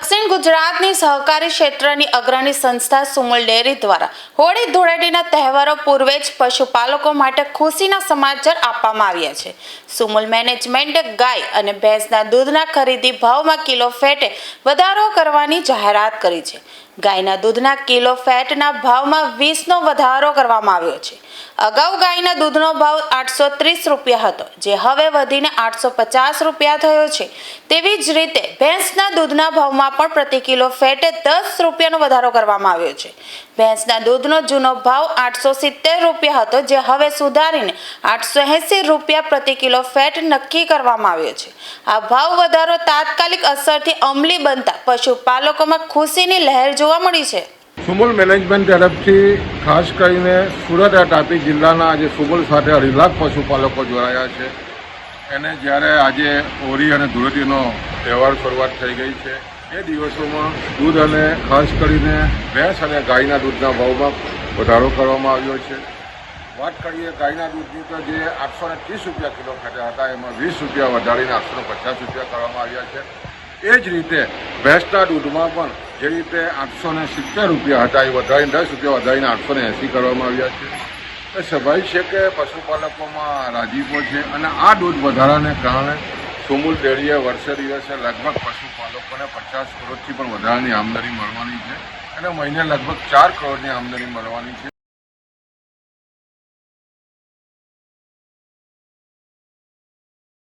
દક્ષિણ ગુજરાતની સહકારી ક્ષેત્રની અગ્રણી સંસ્થા સુમુલ ડેરી દ્વારા હોળી ધૂળેટીના તહેવારો પૂર્વે જ પશુપાલકો માટે ખુશીના સમાચાર આપવામાં આવ્યા છે। સુમુલ મેનેજમેન્ટે ગાય અને ભેંસના દૂધના ખરીદી ભાવમાં કિલો ફેટે વધારો કરવાની જાહેરાત કરી છે। ગાયના દૂધના કિલો ફેટના ભાવમાં 20નો વધારો કરવામાં આવ્યો છે। અગાઉ ગાયના દૂધનો ભાવ 830 રૂપિયા હતો, જે હવે વધીને 850 રૂપિયા થયો છે। તેવી જ રીતે ભેંસના દૂધના ભાવમાં પણ પ્રતિ કિલો ફેટે 10 રૂપિયાનો વધારો કરવામાં આવ્યો છે। ભેંસના દૂધનો જૂનો ભાવ 870 રૂપિયા હતો, જે હવે સુધારીને 880 રૂપિયા પ્રતિ કિલો ફેટ નક્કી કરવામાં આવ્યો છે। આ ભાવ વધારો તાત્કાલિક અસરથી અમલી બનતા પશુપાલકોમાં ખુશીની લહેર જોવા મળી છે। સુમુલ મેનેજમેન્ટ તરફથી ખાસ કરીને સુરત અને તાપી જિલ્લાના આજે સુમુલ સાથે 2.5 લાખ પશુપાલકો જોડાયા છે। એને જ્યારે આજે હોળી અને ધૂળેટીનો તહેવાર શરૂઆત થઈ ગઈ છે, એ દિવસોમાં દૂધ અને ખાસ કરીને ભેંસ અને ગાયના દૂધના ભાવમાં વધારો કરવામાં આવ્યો છે। વાત કરીએ ગાયના દૂધની તો જે 830 રૂપિયા કિલો ફેટા હતા, એમાં 20 રૂપિયા વધારીને 850 રૂપિયા કરવામાં આવ્યા છે। એ જ રીતે ભેંસના દૂધમાં પણ જે રીતે 870 રૂપિયા હતા, એ વધારીને 10 રૂપિયા વધારીને 880 કરવામાં આવ્યા છે। એ સ્વાભાવિક છે કે પશુપાલકોમાં રાજીપો છે અને આ દૂધ વધારાને કારણે સુમુલ ડેરીએ વર્ષે દિવસે લગભગ પશુપાલકોને 50 કરોડથી પણ વધારાની આમદની મળવાની છે અને મહિને લગભગ 4 કરોડની આમદની મળવાની છે।